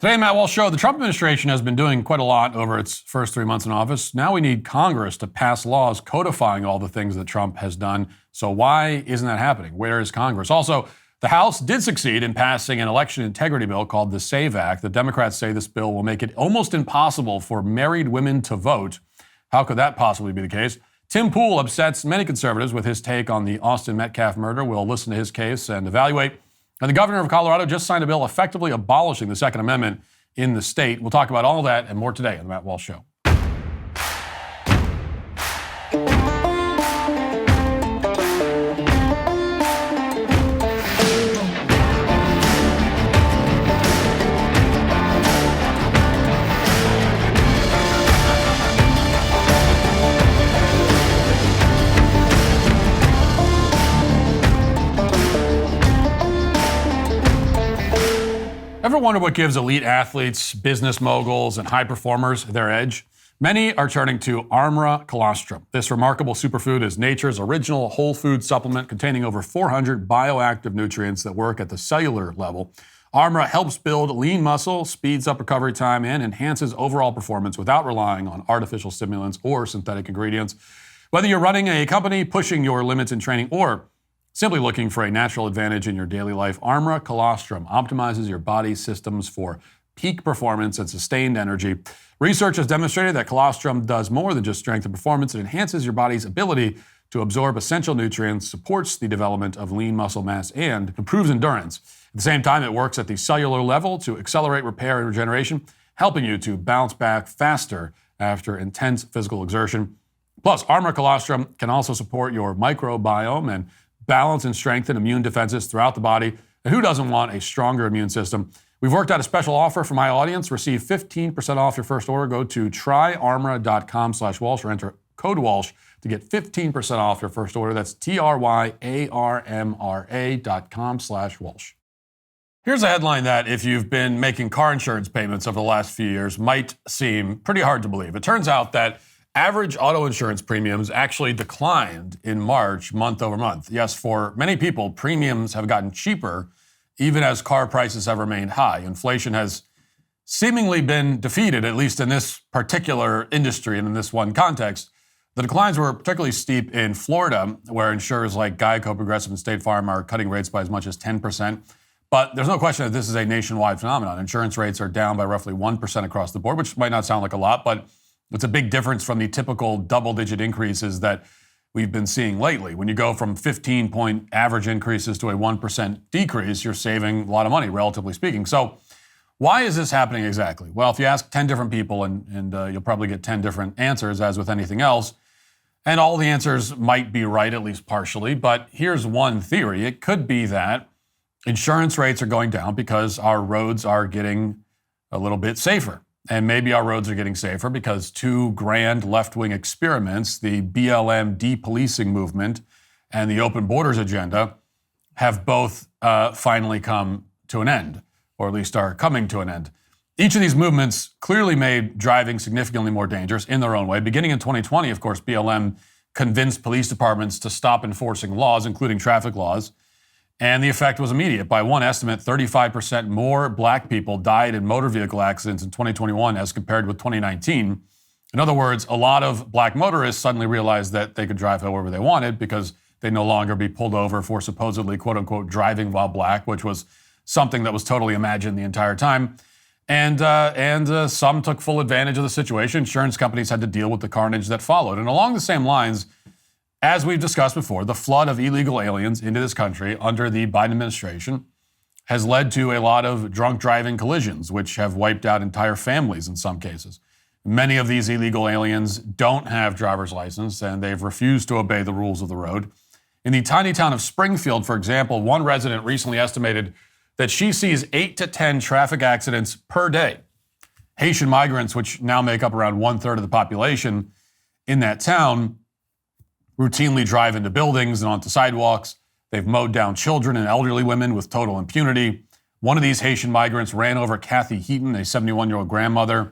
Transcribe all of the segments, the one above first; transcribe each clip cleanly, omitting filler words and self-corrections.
Today, Matt Walsh Show. The Trump administration has been doing quite a lot over its first 3 months in office. Now we need Congress to pass laws codifying all the things that Trump has done. So why isn't that happening? Where is Congress? Also, the House did succeed in passing an election integrity bill called the SAVE Act. The Democrats say this bill will make it almost impossible for married women to vote. How could that possibly be the case? Tim Pool upsets many conservatives with his take on the Austin Metcalf murder. We'll listen to his case and evaluate. And the governor of Colorado just signed a bill effectively abolishing the Second Amendment in the state. We'll talk about all that and more today on the Matt Walsh Show. Ever wonder what gives elite athletes, business moguls, and high performers their edge? Many are turning to Armra Colostrum. This remarkable superfood is nature's original whole food supplement containing over 400 bioactive nutrients that work at the cellular level. Armra helps build lean muscle, speeds up recovery time, and enhances overall performance without relying on artificial stimulants or synthetic ingredients. Whether you're running a company, pushing your limits in training, or simply looking for a natural advantage in your daily life, Armra Colostrum optimizes your body systems for peak performance and sustained energy. Research has demonstrated that colostrum does more than just strengthen performance. It enhances your body's ability to absorb essential nutrients, supports the development of lean muscle mass, and improves endurance. At the same time, it works at the cellular level to accelerate repair and regeneration, helping you to bounce back faster after intense physical exertion. Plus, Armra Colostrum can also support your microbiome and balance and strengthen immune defenses throughout the body. And who doesn't want a stronger immune system? We've worked out a special offer for my audience. Receive 15% off your first order. Go to tryarmra.com/Walsh or enter code Walsh to get 15% off your first order. That's tryarmra.com/Walsh. Here's a headline that, if you've been making car insurance payments over the last few years, might seem pretty hard to believe. It turns out that average auto insurance premiums actually declined in March, month over month. Yes, for many people, premiums have gotten cheaper, even as car prices have remained high. Inflation has seemingly been defeated, at least in this particular industry and in this one context. The declines were particularly steep in Florida, where insurers like Geico, Progressive, and State Farm are cutting rates by as much as 10%. But there's no question that this is a nationwide phenomenon. Insurance rates are down by roughly 1% across the board, which might not sound like a lot, but it's a big difference from the typical double-digit increases that we've been seeing lately. When you go from 15-point average increases to a 1% decrease, you're saving a lot of money, relatively speaking. So why is this happening exactly? Well, if you ask 10 different people, and you'll probably get 10 different answers, as with anything else, and all the answers might be right, at least partially, but here's one theory. It could be that insurance rates are going down because our roads are getting a little bit safer. And maybe our roads are getting safer because two grand left-wing experiments, the BLM depolicing movement and the open borders agenda, have both finally come to an end, or at least are coming to an end. Each of these movements clearly made driving significantly more dangerous in their own way. Beginning in 2020, of course, BLM convinced police departments to stop enforcing laws, including traffic laws. And the effect was immediate. By one estimate, 35% more black people died in motor vehicle accidents in 2021 as compared with 2019. In other words, a lot of black motorists suddenly realized that they could drive however they wanted because they'd no longer be pulled over for supposedly, quote unquote, driving while black, which was something that was totally imagined the entire time. And some took full advantage of the situation. Insurance companies had to deal with the carnage that followed. And along the same lines, as we've discussed before, the flood of illegal aliens into this country under the Biden administration has led to a lot of drunk driving collisions, which have wiped out entire families in some cases. Many of these illegal aliens don't have driver's license, and they've refused to obey the rules of the road. In the tiny town of Springfield, for example, one resident recently estimated that she sees 8 to 10 traffic accidents per day. Haitian migrants, which now make up around 1/3 of the population in that town, routinely drive into buildings and onto sidewalks. They've mowed down children and elderly women with total impunity. One of these Haitian migrants ran over Kathy Heaton, a 71-year-old grandmother,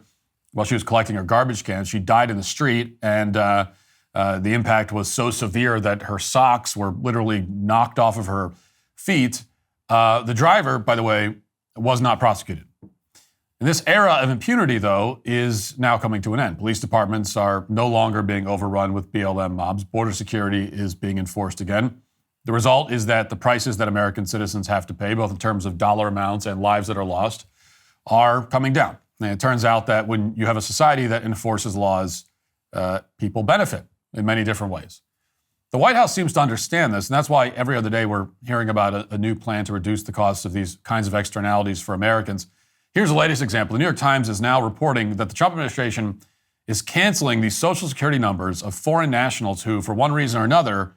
while she was collecting her garbage cans. She died in the street, and the impact was so severe that her socks were literally knocked off of her feet. The driver, by the way, was not prosecuted. And this era of impunity, though, is now coming to an end. Police departments are no longer being overrun with BLM mobs. Border security is being enforced again. The result is that the prices that American citizens have to pay, both in terms of dollar amounts and lives that are lost, are coming down. And it turns out that when you have a society that enforces laws, people benefit in many different ways. The White House seems to understand this, and that's why every other day we're hearing about a new plan to reduce the cost of these kinds of externalities for Americans. Here's the latest example. The New York Times is now reporting that the Trump administration is canceling the Social Security numbers of foreign nationals who, for one reason or another,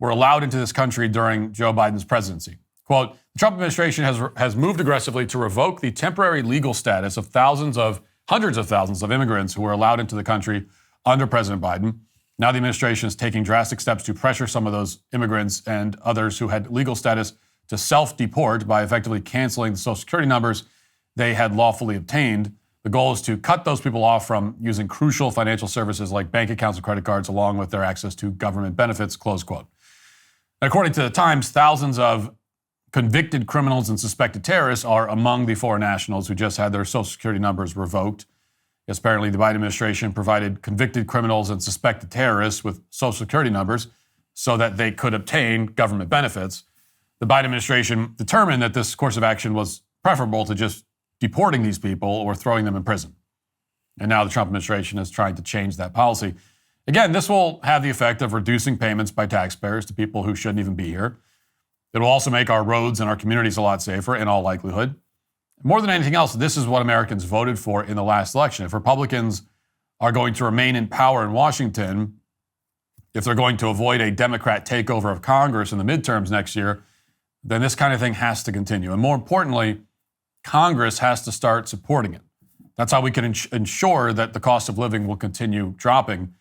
were allowed into this country during Joe Biden's presidency. Quote, the Trump administration has moved aggressively to revoke the temporary legal status of hundreds of thousands of immigrants who were allowed into the country under President Biden. Now the administration is taking drastic steps to pressure some of those immigrants and others who had legal status to self-deport by effectively canceling the Social Security numbers they had lawfully obtained. The goal is to cut those people off from using crucial financial services like bank accounts and credit cards, along with their access to government benefits, close quote. According to the Times, thousands of convicted criminals and suspected terrorists are among the foreign nationals who just had their Social Security numbers revoked. Apparently, the Biden administration provided convicted criminals and suspected terrorists with Social Security numbers so that they could obtain government benefits. The Biden administration determined that this course of action was preferable to just deporting these people or throwing them in prison. And now the Trump administration is trying to change that policy. Again, this will have the effect of reducing payments by taxpayers to people who shouldn't even be here. It will also make our roads and our communities a lot safer in all likelihood. More than anything else, this is what Americans voted for in the last election. If Republicans are going to remain in power in Washington, if they're going to avoid a Democrat takeover of Congress in the midterms next year, then this kind of thing has to continue. And more importantly, Congress has to start supporting it. That's how we can ensure that the cost of living will continue dropping.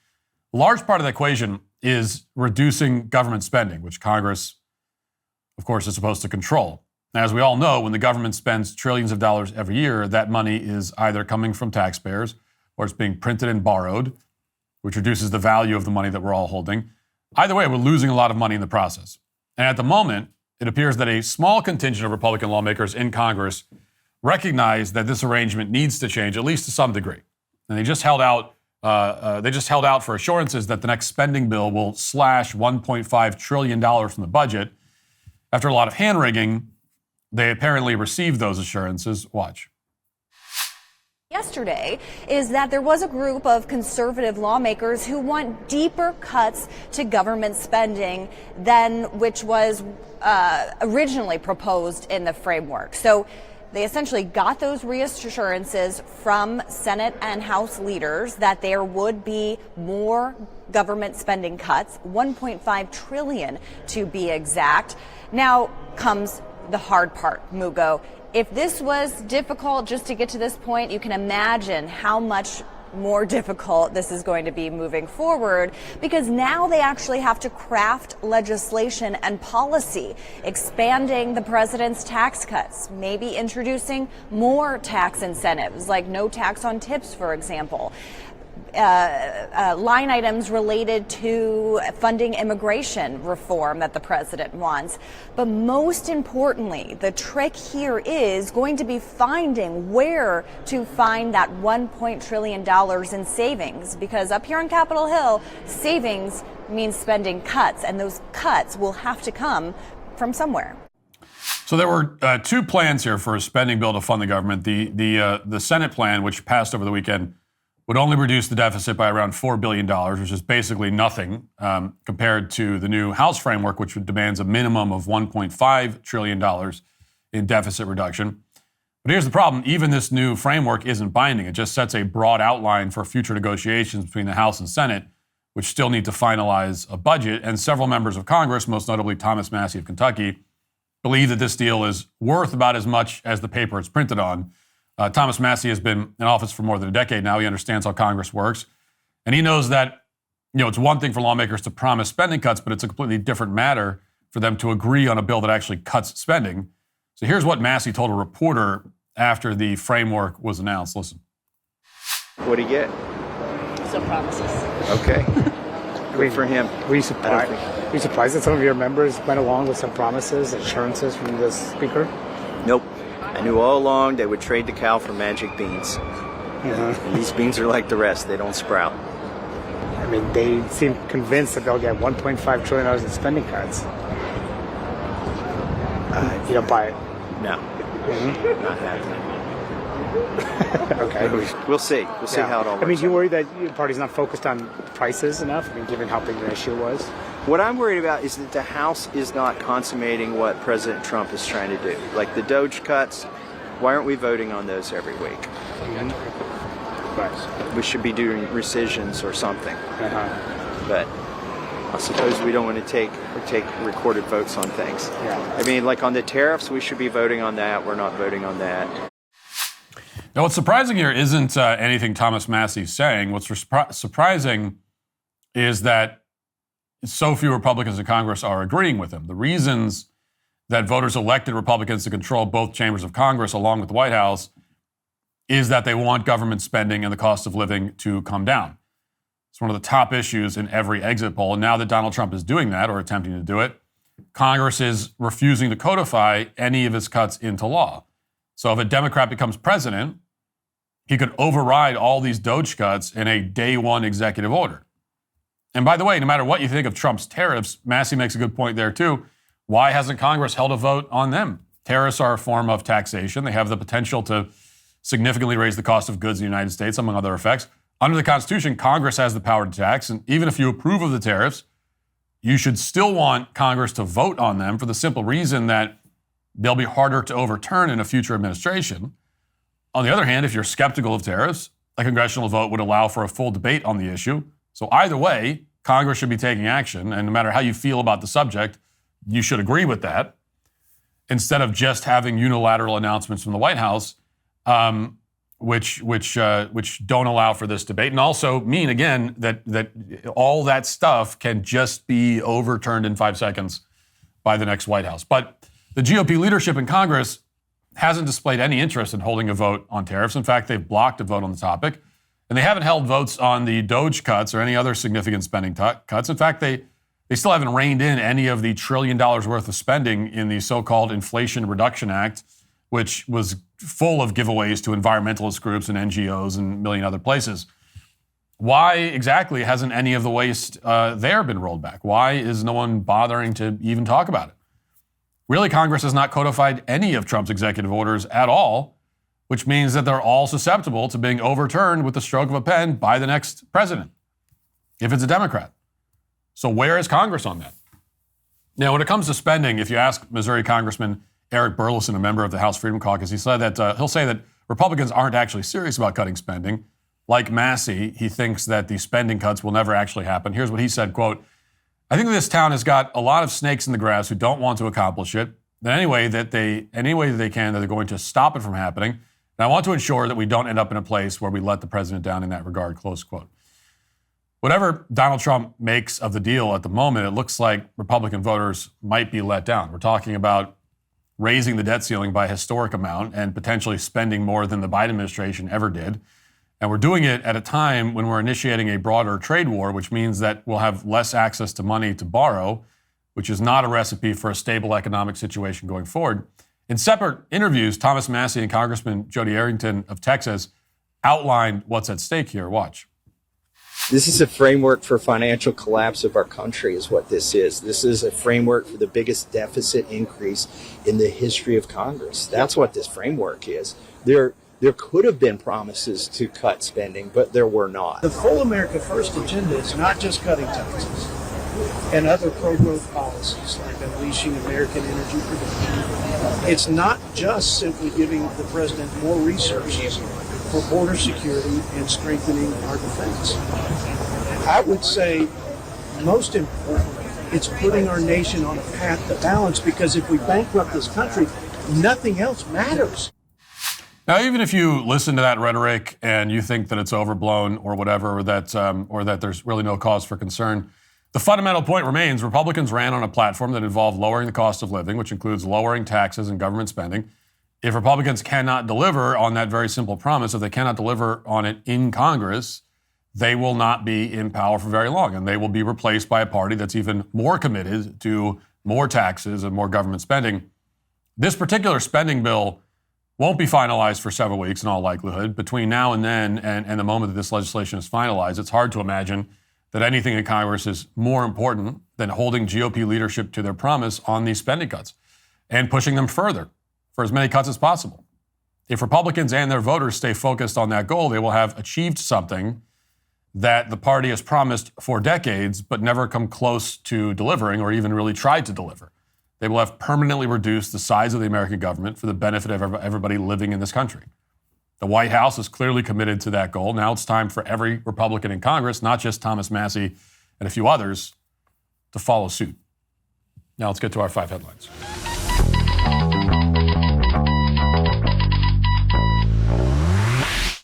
A large part of the equation is reducing government spending, which Congress, of course, is supposed to control. Now, as we all know, when the government spends trillions of dollars every year, that money is either coming from taxpayers or it's being printed and borrowed, which reduces the value of the money that we're all holding. Either way, we're losing a lot of money in the process. And at the moment, it appears that a small contingent of Republican lawmakers in Congress recognize that this arrangement needs to change, at least to some degree. And they just held out for assurances that the next spending bill will slash $1.5 trillion from the budget. After a lot of hand-wringing, they apparently received those assurances. Watch. Yesterday is that there was a group of conservative lawmakers who want deeper cuts to government spending than which was originally proposed in the framework. So they essentially got those reassurances from Senate and House leaders that there would be more government spending cuts, 1.5 trillion to be exact. Now comes the hard part, Mugo. If this was difficult just to get to this point, you can imagine how much more difficult this is going to be moving forward, because now they actually have to craft legislation and policy, expanding the president's tax cuts, maybe introducing more tax incentives, like no tax on tips, for example. Line items related to funding immigration reform that the president wants. But most importantly, the trick here is going to be finding where to find that $1 trillion in savings, because up here on Capitol Hill, savings means spending cuts, and those cuts will have to come from somewhere. So there were two plans here for a spending bill to fund the government. The Senate plan, which passed over the weekend, would only reduce the deficit by around $4 billion, which is basically nothing compared to the new House framework, which demands a minimum of $1.5 trillion in deficit reduction. But here's the problem. Even this new framework isn't binding. It just sets a broad outline for future negotiations between the House and Senate, which still need to finalize a budget. And several members of Congress, most notably Thomas Massie of Kentucky, believe that this deal is worth about as much as the paper it's printed on. Thomas Massie has been in office for more than a decade now. He understands how Congress works. And he knows that, it's one thing for lawmakers to promise spending cuts, but it's a completely different matter for them to agree on a bill that actually cuts spending. So here's what Massie told a reporter after the framework was announced. Listen. What did he get? Some promises. Okay. Good for him. Were you surprised that some of your members went along with some promises, assurances from the speaker? Nope. I knew all along they would trade the cow for magic beans. And these beans are like the rest. They don't sprout. I mean, they seem convinced that they'll get $1.5 trillion in spending cuts. You don't buy it? No. Not happening. Okay. We'll see. We'll see how it all works. I mean, do you worry that your party's not focused on prices enough? I mean, given how big the issue was? What I'm worried about is that the House is not consummating what President Trump is trying to do. Like the Doge cuts, why aren't we voting on those every week? Right. We should be doing rescissions or something. But I suppose we don't want to take recorded votes on things. Yeah. I mean, like on the tariffs, we should be voting on that. We're not voting on that. Now, what's surprising here isn't anything Thomas Massey's saying. What's surprising is that so few Republicans in Congress are agreeing with him. The reasons that voters elected Republicans to control both chambers of Congress, along with the White House, is that they want government spending and the cost of living to come down. It's one of the top issues in every exit poll. And now that Donald Trump is doing that, or attempting to do it, Congress is refusing to codify any of his cuts into law. So if a Democrat becomes president, he could override all these Doge cuts in a day one executive order. And by the way, no matter what you think of Trump's tariffs, Massey makes a good point there too. Why hasn't Congress held a vote on them? Tariffs are a form of taxation. They have the potential to significantly raise the cost of goods in the United States, among other effects. Under the Constitution, Congress has the power to tax, and even if you approve of the tariffs, you should still want Congress to vote on them for the simple reason that they'll be harder to overturn in a future administration. On the other hand, if you're skeptical of tariffs, a congressional vote would allow for a full debate on the issue. So either way, Congress should be taking action, and no matter how you feel about the subject, you should agree with that, instead of just having unilateral announcements from the White House, which don't allow for this debate, and also mean again that all that stuff can just be overturned in 5 seconds by the next White House. But the GOP leadership in Congress hasn't displayed any interest in holding a vote on tariffs. In fact, they've blocked a vote on the topic, and they haven't held votes on the Doge cuts or any other significant spending cuts. In fact, they still haven't reined in any of the $1 trillion worth of spending in the so-called Inflation Reduction Act, which was full of giveaways to environmentalist groups and NGOs and a million other places. Why exactly hasn't any of the waste there been rolled back? Why is no one bothering to even talk about it? Really, Congress has not codified any of Trump's executive orders at all, which means that they're all susceptible to being overturned with the stroke of a pen by the next president, if it's a Democrat. So where is Congress on that? Now, when it comes to spending, if you ask Missouri Congressman Eric Burleson, a member of the House Freedom Caucus, he'll say that Republicans aren't actually serious about cutting spending. Like Massey, he thinks that the spending cuts will never actually happen. Here's what he said, quote, "I think this town has got a lot of snakes in the grass who don't want to accomplish it. That any way that they can, that they're going to stop it from happening. And I want to ensure that we don't end up in a place where we let the president down in that regard," close quote. Whatever Donald Trump makes of the deal at the moment, it looks like Republican voters might be let down. We're talking about raising the debt ceiling by a historic amount and potentially spending more than the Biden administration ever did. And we're doing it at a time when we're initiating a broader trade war, which means that we'll have less access to money to borrow, which is not a recipe for a stable economic situation going forward. In separate interviews, Thomas Massey and Congressman Jody Arrington of Texas outlined what's at stake here. Watch. This is a framework for financial collapse of our country is what this is. This is a framework for the biggest deficit increase in the history of Congress. That's what this framework is. There could have been promises to cut spending, but there were not. The full America First agenda is not just cutting taxes and other pro-growth policies like unleashing American energy production. It's not just simply giving the president more resources for border security and strengthening our defense. I would say, most importantly, it's putting our nation on a path to balance, because if we bankrupt this country, nothing else matters. Now, even if you listen to that rhetoric and you think that it's overblown or whatever, or that there's really no cause for concern, the fundamental point remains: Republicans ran on a platform that involved lowering the cost of living, which includes lowering taxes and government spending. If Republicans cannot deliver on that very simple promise, if they cannot deliver on it in Congress, they will not be in power for very long, and they will be replaced by a party that's even more committed to more taxes and more government spending. This particular spending bill won't be finalized for several weeks in all likelihood. Between now and then and the moment that this legislation is finalized, it's hard to imagine that anything in Congress is more important than holding GOP leadership to their promise on these spending cuts and pushing them further for as many cuts as possible. If Republicans and their voters stay focused on that goal, they will have achieved something that the party has promised for decades but never come close to delivering or even really tried to deliver. They will have permanently reduced the size of the American government for the benefit of everybody living in this country. The White House is clearly committed to that goal. Now it's time for every Republican in Congress, not just Thomas Massie and a few others, to follow suit. Now let's get to our 5 headlines.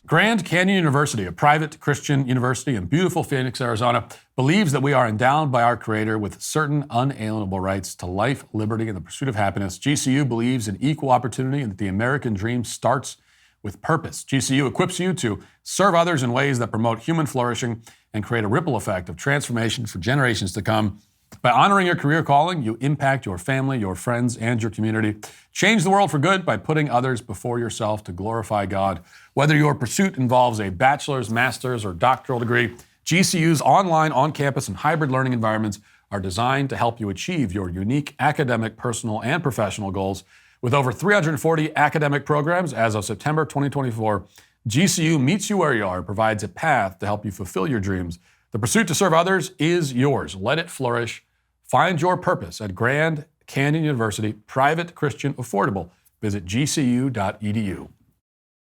Grand Canyon University, a private Christian university in beautiful Phoenix, Arizona, believes that we are endowed by our Creator with certain unalienable rights to life, liberty, and the pursuit of happiness. GCU believes in equal opportunity and that the American dream starts with purpose. GCU equips you to serve others in ways that promote human flourishing and create a ripple effect of transformation for generations to come. By honoring your career calling, you impact your family, your friends, and your community. Change the world for good by putting others before yourself to glorify God. Whether your pursuit involves a bachelor's, master's, or doctoral degree, GCU's online, on-campus, and hybrid learning environments are designed to help you achieve your unique academic, personal, and professional goals. With over 340 academic programs as of September 2024, GCU meets you where you are and provides a path to help you fulfill your dreams. The pursuit to serve others is yours. Let it flourish. Find your purpose at Grand Canyon University, private, Christian, affordable. Visit gcu.edu.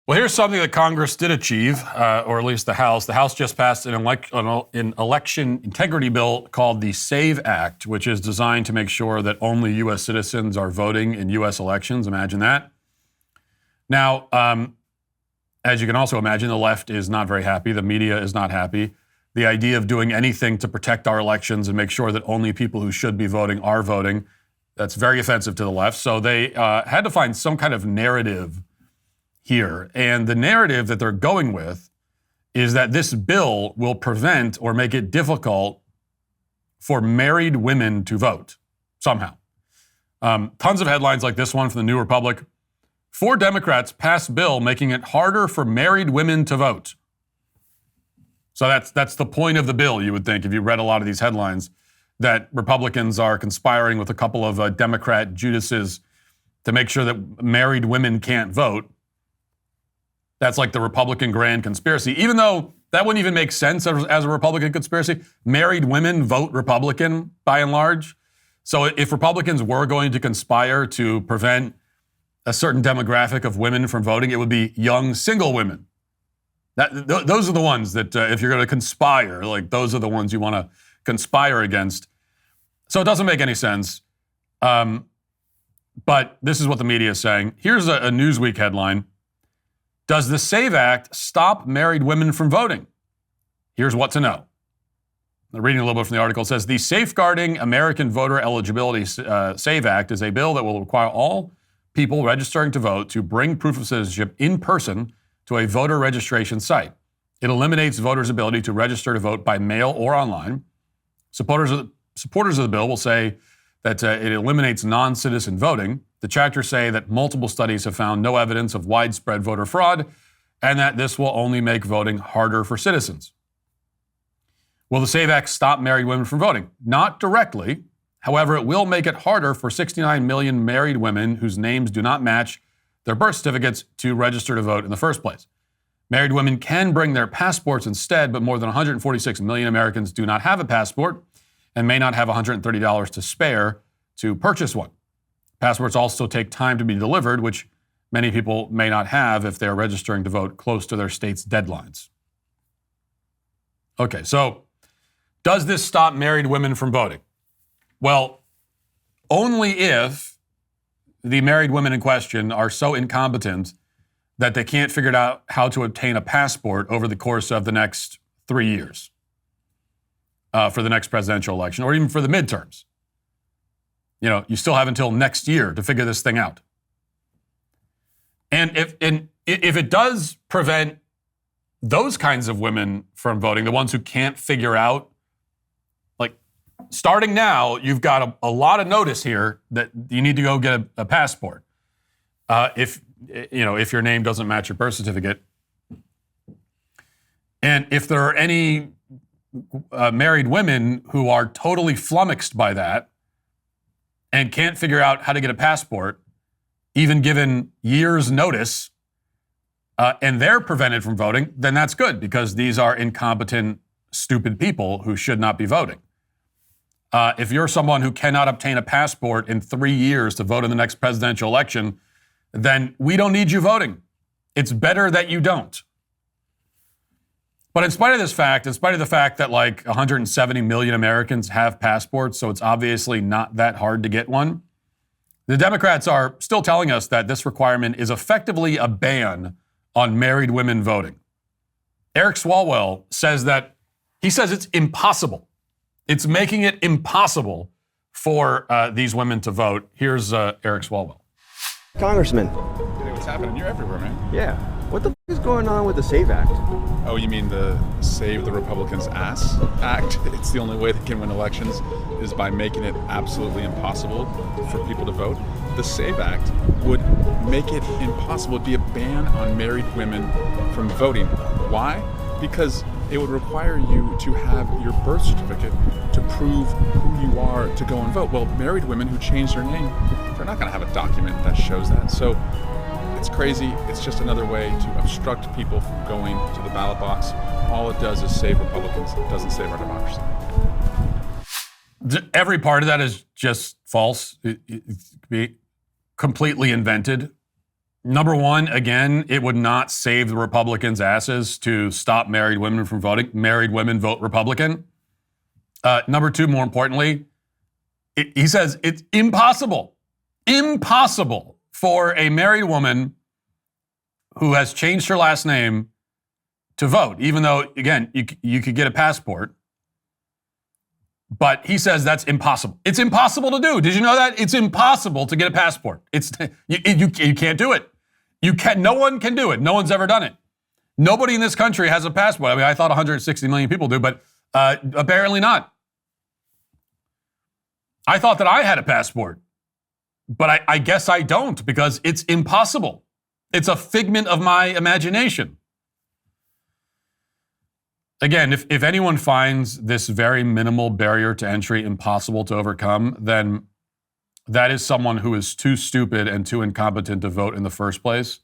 Well, here's something that Congress did achieve, or at least the House. The House just passed an election integrity bill called the SAVE Act, which is designed to make sure that only U.S. citizens are voting in U.S. elections. Imagine that. Now, as you can also imagine, the left is not very happy. The media is not happy. The idea of doing anything to protect our elections and make sure that only people who should be voting are voting, that's very offensive to the left. So they had to find some kind of narrative here. And the narrative that they're going with is that this bill will prevent or make it difficult for married women to vote somehow. Tons of headlines like this one from the New Republic. 4 Democrats passed bill making it harder for married women to vote. So that's the point of the bill, you would think, if you read a lot of these headlines, that Republicans are conspiring with a couple of Democrat Judases to make sure that married women can't vote. That's like the Republican grand conspiracy, even though that wouldn't even make sense as a Republican conspiracy. Married women vote Republican, by and large. So if Republicans were going to conspire to prevent a certain demographic of women from voting, it would be young single women. Those are the ones that, if you're going to conspire, like those are the ones you want to conspire against. So it doesn't make any sense. But this is what the media is saying. Here's a Newsweek headline. Does the SAVE Act stop married women from voting? Here's what to know. I'm reading a little bit from the article. It says, the Safeguarding American Voter Eligibility SAVE Act is a bill that will require all people registering to vote to bring proof of citizenship in person to a voter registration site. It eliminates voters' ability to register to vote by mail or online. Supporters of the bill will say that it eliminates non-citizen voting. The chapters say that multiple studies have found no evidence of widespread voter fraud and that this will only make voting harder for citizens. Will the SAVE Act stop married women from voting? Not directly. However, it will make it harder for 69 million married women whose names do not match their birth certificates to register to vote in the first place. Married women can bring their passports instead, but more than 146 million Americans do not have a passport and may not have $130 to spare to purchase one. Passports also take time to be delivered, which many people may not have if they're registering to vote close to their state's deadlines. Okay, so does this stop married women from voting? Well, only if the married women in question are so incompetent that they can't figure out how to obtain a passport over the course of the next 3 years for the next presidential election, or even for the midterms. You know, you still have until next year to figure this thing out. And if it does prevent those kinds of women from voting, the ones who can't figure out, like, starting now, you've got a lot of notice here that you need to go get a passport. If if your name doesn't match your birth certificate. And if there are any married women who are totally flummoxed by that and can't figure out how to get a passport, even given years' notice, and they're prevented from voting, then that's good, because these are incompetent, stupid people who should not be voting. If you're someone who cannot obtain a passport in 3 years to vote in the next presidential election, then we don't need you voting. It's better that you don't. But in spite of this fact, in spite of the fact that like 170 million Americans have passports, so it's obviously not that hard to get one, the Democrats are still telling us that this requirement is effectively a ban on married women voting. Eric Swalwell says it's impossible. It's making it impossible for these women to vote. Here's Eric Swalwell. Congressman. Hey, what's happening? You're everywhere, man. Yeah. What the f is going on with the SAVE Act? Oh, you mean the Save the Republicans Ass Act? It's the only way they can win elections is by making it absolutely impossible for people to vote. The SAVE Act would make it impossible. It'd be a ban on married women from voting. Why? Because it would require you to have your birth certificate to prove who you are to go and vote. Well, married women who change their name, they're not going to have a document that shows that. So it's crazy. It's just another way to obstruct people from going to the ballot box. All it does is save Republicans. It doesn't save our democracy. Every part of that is just false. It's completely invented. Number one, again, it would not save the Republicans' asses to stop married women from voting. Married women vote Republican. Number two, more importantly, he says it's impossible for a married woman who has changed her last name to vote, even though, again, you could get a passport. But he says that's impossible. It's impossible to do. Did you know that? It's impossible to get a passport. You can't do it. No one can do it. No one's ever done it. Nobody in this country has a passport. I mean, I thought 160 million people do, but apparently not. I thought that I had a passport, but I guess I don't, because it's impossible. It's a figment of my imagination. Again, if anyone finds this very minimal barrier to entry impossible to overcome, then that is someone who is too stupid and too incompetent to vote in the first place.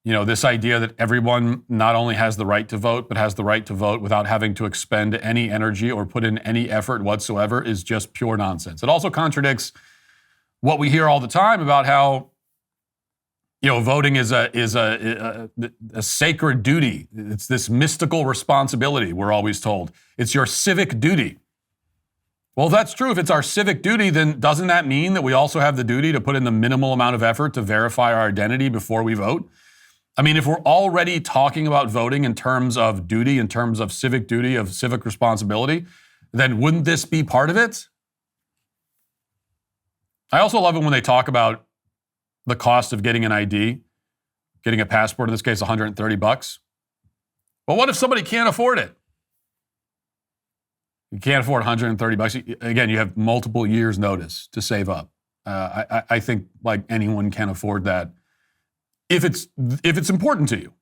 This idea that everyone not only has the right to vote, but has the right to vote without having to expend any energy or put in any effort whatsoever is just pure nonsense. It also contradicts what we hear all the time about how voting is a sacred duty. It's this mystical responsibility, we're always told. It's your civic duty. Well, if that's true, if it's our civic duty, then doesn't that mean that we also have the duty to put in the minimal amount of effort to verify our identity before we vote? I mean, if we're already talking about voting in terms of duty, in terms of civic duty, of civic responsibility, then wouldn't this be part of it? I also love it when they talk about the cost of getting an ID, getting a passport, in this case, $130. But what if somebody can't afford it? You can't afford $130. Again, you have multiple years' notice to save up. I think like anyone can afford that if it's important to you.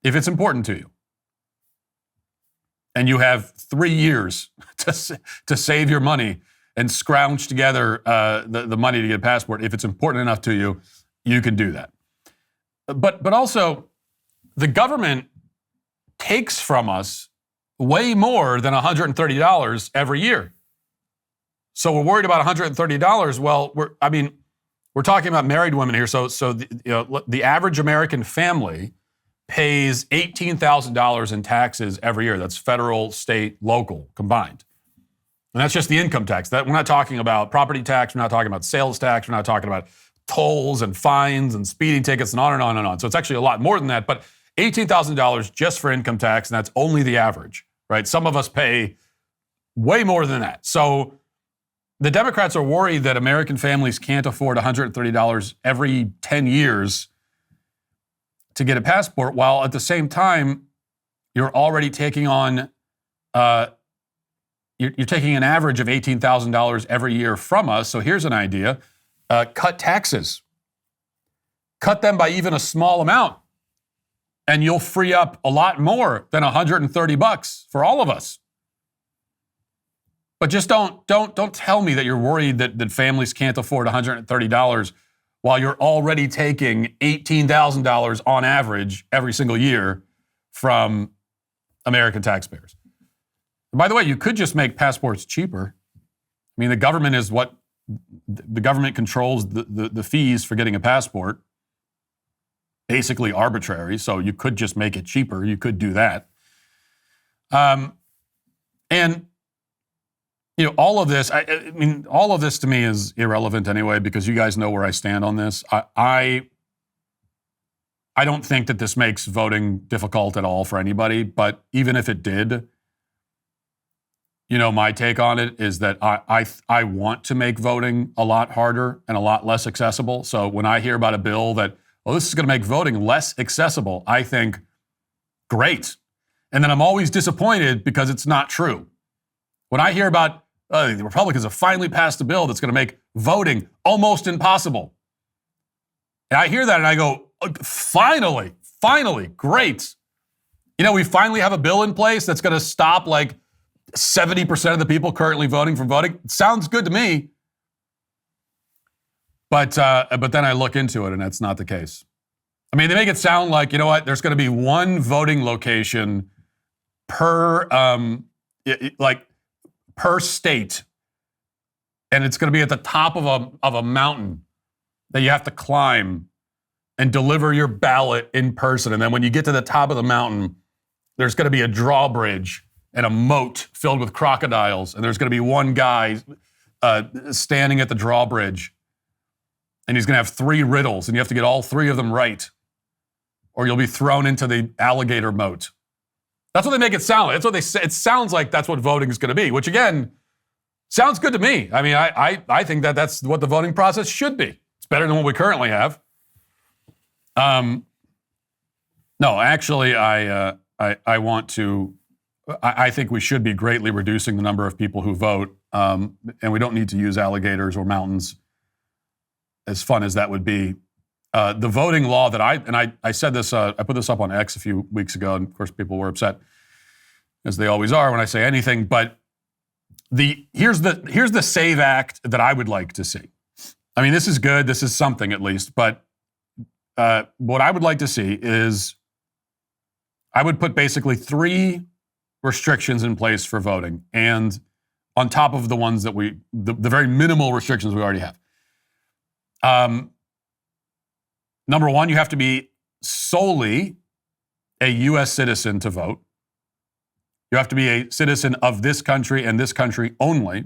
If it's important to you. And you have 3 years to save your money and scrounge together the money to get a passport. If it's important enough to you, you can do that. But also, the government takes from us way more than $130 every year. So we're worried about $130. Well, we're talking about married women here. So the average American family pays $18,000 in taxes every year. That's federal, state, local combined. And that's just the income tax. We're not talking about property tax. We're not talking about sales tax. We're not talking about tolls and fines and speeding tickets and on and on and on. So it's actually a lot more than that. But $18,000 just for income tax, and that's only the average, right? Some of us pay way more than that. So the Democrats are worried that American families can't afford $130 every 10 years to get a passport, while at the same time, you're already taking on you're taking an average of $18,000 every year from us. So here's an idea. Cut taxes. cut them by even a small amount, and you'll free up a lot more than $130 for all of us. But just don't tell me that you're worried that families can't afford $130 while you're already taking $18,000 on average every single year from American taxpayers. And by the way, you could just make passports cheaper. I mean, the government controls the fees for getting a passport, basically arbitrary. So you could just make it cheaper. You could do that. And all of this, I mean, all of this to me is irrelevant anyway, because you guys know where I stand on this. I don't think that this makes voting difficult at all for anybody, but even if it did, my take on it is that I want to make voting a lot harder and a lot less accessible. So when I hear about a bill that, this is going to make voting less accessible, I think, great. And then I'm always disappointed because it's not true. When I hear about the Republicans have finally passed a bill that's going to make voting almost impossible, and I hear that and I go, finally, great. We finally have a bill in place that's going to stop like 70% of the people currently voting from voting. It sounds good to me. But then I look into it and that's not the case. I mean, they make it sound like, there's going to be one voting location per state, and it's going to be at the top of a mountain that you have to climb and deliver your ballot in person. And then when you get to the top of the mountain, there's going to be a drawbridge and a moat filled with crocodiles, and there's going to be one guy standing at the drawbridge, and he's going to have 3 riddles, and you have to get all 3 of them right, or you'll be thrown into the alligator moat. That's what they make it sound like. That's what they say. It sounds like that's what voting is going to be, which again, sounds good to me. I mean, I think that's what the voting process should be. It's better than what we currently have. No, actually, I think we should be greatly reducing the number of people who vote, and we don't need to use alligators or mountains, as fun as that would be. The voting law that I said this, I put this up on X a few weeks ago, and of course people were upset, as they always are when I say anything. But here's the SAVE Act that I would like to see. I mean, this is good. This is something at least. But what I would like to see is I would put basically 3 restrictions in place for voting, and on top of the ones that the very minimal restrictions we already have. Number 1, you have to be solely a U.S. citizen to vote. You have to be a citizen of this country and this country only,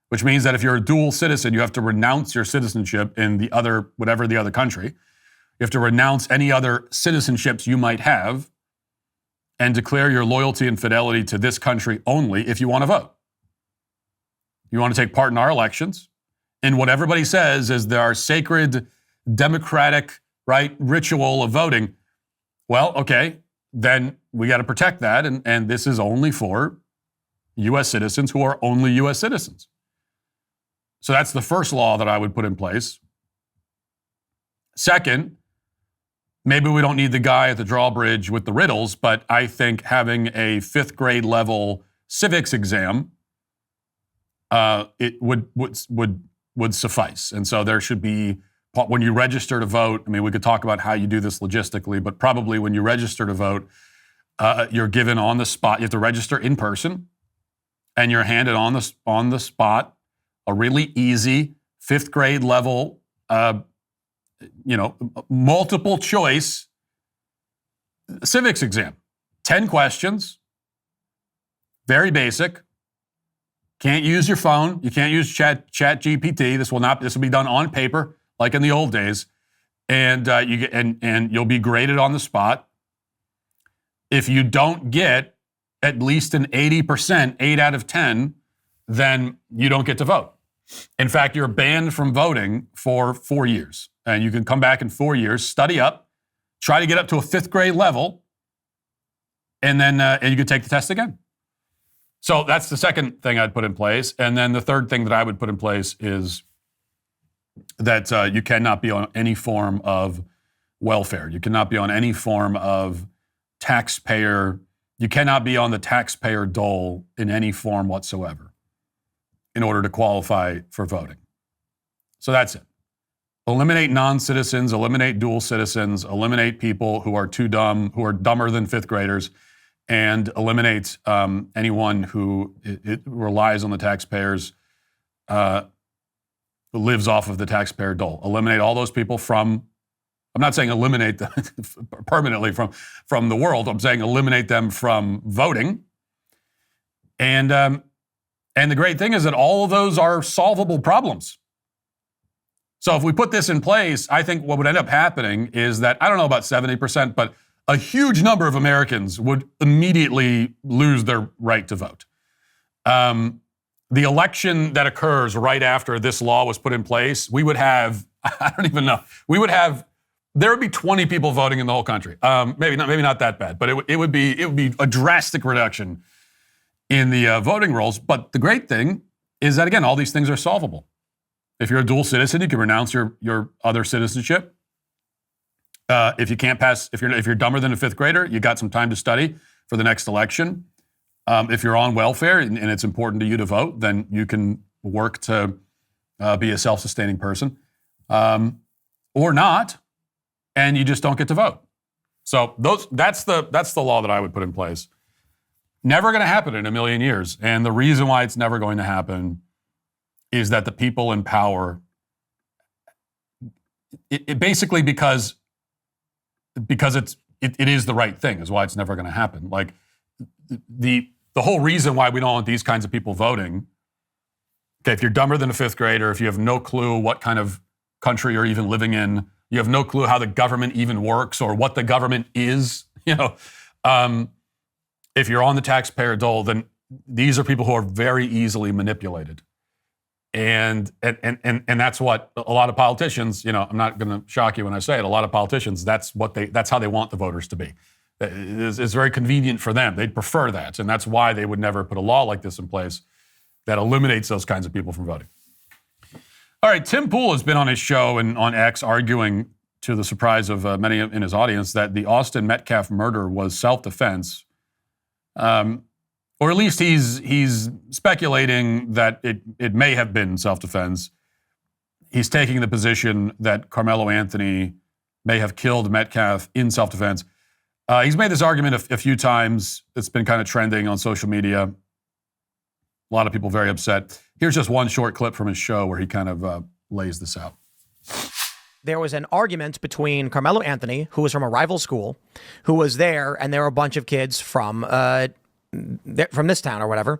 which means that if you're a dual citizen, you have to renounce your citizenship in whatever the other country. You have to renounce any other citizenships you might have and declare your loyalty and fidelity to this country only if you want to vote. You want to take part in our elections, and what everybody says is our sacred democratic ritual of voting. Well, okay, then we got to protect that, and this is only for U.S. citizens who are only U.S. citizens. So that's the first law that I would put in place. Second, maybe we don't need the guy at the drawbridge with the riddles, but I think having a 5th grade level civics exam, it would suffice. And so there should be, when you register to vote, I mean, we could talk about how you do this logistically, but probably when you register to vote, you're given on the spot. You have to register in person, and you're handed on the spot a really easy 5th grade level, multiple choice civics exam. 10 questions, very basic. Can't use your phone. You can't use Chat GPT. This will be done on paper, like in the old days, and you'll be graded on the spot. If you don't get at least an 80%, 8 out of 10, then you don't get to vote. In fact, you're banned from voting for 4 years, and you can come back in 4 years, study up, try to get up to a 5th grade level, and then you can take the test again. So that's the second thing I'd put in place. And then the third thing that I would put in place is that you cannot be on any form of welfare. You cannot be on any form of taxpayer. You cannot be on the taxpayer dole in any form whatsoever in order to qualify for voting. So that's it. Eliminate non-citizens, eliminate dual citizens, eliminate people who are too dumb, who are dumber than fifth graders, and eliminate anyone who it relies on the taxpayers, lives off of the taxpayer dole. Eliminate all those people from, I'm not saying eliminate them permanently from the world. I'm saying eliminate them from voting. And the great thing is that all of those are solvable problems. So if we put this in place, I think what would end up happening is that, I don't know about 70%, but a huge number of Americans would immediately lose their right to vote. The election that occurs right after this law was put in place, we would have, I don't even know, there would be 20 people voting in the whole country. Maybe not that bad, but it would be a drastic reduction in the voting rolls. But the great thing is that, again, all these things are solvable. If you're a dual citizen, you can renounce your other citizenship. If you can't pass, if you're dumber than a fifth grader, you got some time to study for the next election. If you're on welfare and it's important to you to vote, then you can work to be a self-sustaining person, or not, and you just don't get to vote. So that's the law that I would put in place. Never going to happen in a million years, and the reason why it's never going to happen is that the people in power, it basically because it is the right thing is why it's never going to happen. Like the whole reason why we don't want these kinds of people voting. Okay, if you're dumber than a fifth grader, if you have no clue what kind of country you're even living in, you have no clue how the government even works or what the government is, if you're on the taxpayer dole, then these are people who are very easily manipulated. And that's what a lot of politicians, I'm not going to shock you when I say it, a lot of politicians, that's how they want the voters to be. It's very convenient for them. They'd prefer that. And that's why they would never put a law like this in place that eliminates those kinds of people from voting. All right, Tim Pool has been on his show and on X arguing, to the surprise of many in his audience, that the Austin Metcalf murder was self-defense. Or at least he's speculating that it may have been self-defense. He's taking the position that Carmelo Anthony may have killed Metcalf in self-defense. He's made this argument a few times. It's been kind of trending on social media. A lot of people very upset. Here's just one short clip from his show where he kind of lays this out. There was an argument between Carmelo Anthony, who was from a rival school, who was there, and there were a bunch of kids from this town or whatever,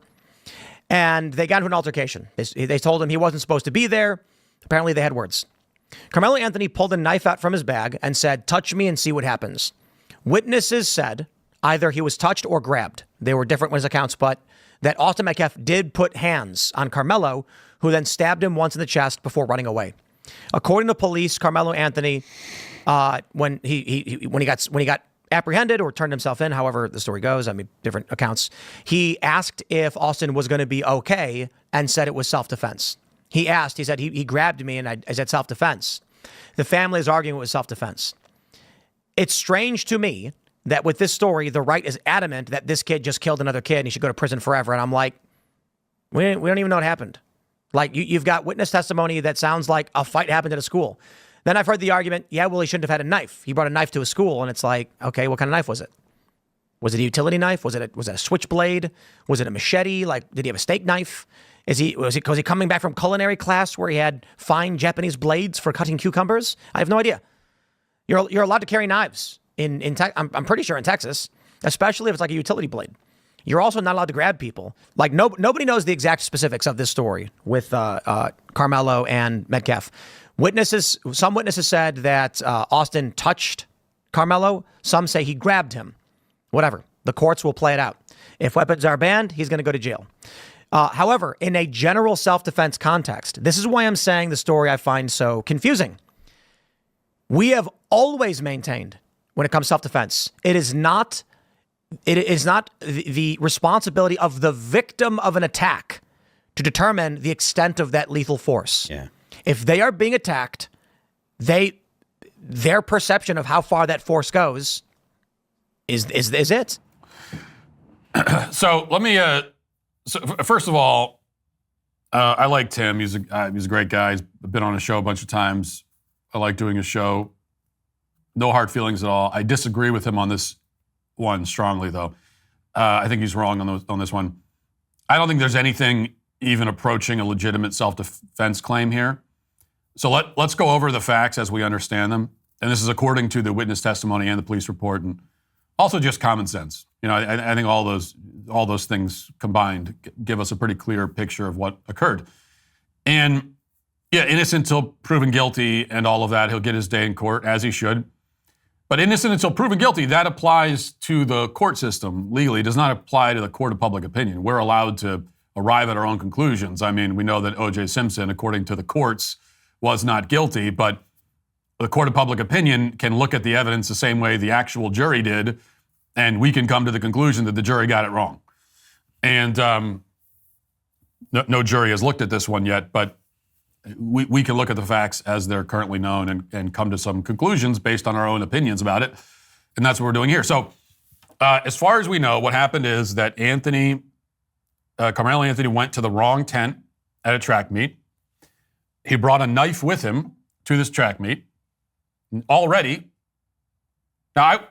and they got into an altercation. They told him he wasn't supposed to be there. Apparently they had words. Carmelo Anthony pulled a knife out from his bag and said, "Touch me and see what happens." Witnesses said either he was touched or grabbed. They were different witness accounts, but that Austin Metcalf did put hands on Carmelo, who then stabbed him once in the chest before running away. According to police, Carmelo Anthony, when he got apprehended or turned himself in, however the story goes, different accounts, he asked if Austin was going to be okay and said it was self-defense. He said he grabbed me and I said self-defense. The family is arguing it was self-defense. It's strange to me that with this story, the right is adamant that this kid just killed another kid and he should go to prison forever. And I'm like, we don't even know what happened. Like, you've got witness testimony that sounds like a fight happened at a school. Then I've heard the argument, he shouldn't have had a knife. He brought a knife to a school, and it's like, okay, what kind of knife was it? Was it a utility knife? Was it a switchblade? Was it a machete? Like, did he have a steak knife? Was he coming back from culinary class where he had fine Japanese blades for cutting cucumbers? I have no idea. You're allowed to carry knives I'm pretty sure in Texas, especially if it's like a utility blade. You're also not allowed to grab people. Like, nobody knows the exact specifics of this story with Carmelo and Metcalf. Some witnesses said that Austin touched Carmelo. Some say he grabbed him. Whatever. The courts will play it out. If weapons are banned, he's going to go to jail. However, in a general self-defense context, this is why I'm saying the story I find so confusing. We have always maintained, when it comes to self-defense, it is not the responsibility of the victim of an attack to determine the extent of that lethal force. Yeah. If they are being attacked, their perception of how far that force goes is it. So let me. First of all, I like Tim. He's a great guy. He's been on a show a bunch of times. I like doing a show. No hard feelings at all. I disagree with him on this one strongly, though. I think he's wrong on this one. I don't think there's anything even approaching a legitimate self-defense claim here. So let's go over the facts as we understand them. And this is according to the witness testimony and the police report, and also just common sense. I think all those things combined give us a pretty clear picture of what occurred. And yeah, innocent until proven guilty and all of that. He'll get his day in court, as he should. But innocent until proven guilty, that applies to the court system legally. It does not apply to the court of public opinion. We're allowed to arrive at our own conclusions. I mean, we know that O.J. Simpson, according to the courts, was not guilty, but the court of public opinion can look at the evidence the same way the actual jury did, and we can come to the conclusion that the jury got it wrong. And no jury has looked at this one yet, but we can look at the facts as they're currently known and come to some conclusions based on our own opinions about it. And that's what we're doing here. So as far as we know, what happened is that Carmelo Anthony went to the wrong tent at a track meet. He brought a knife with him to this track meet already. Now,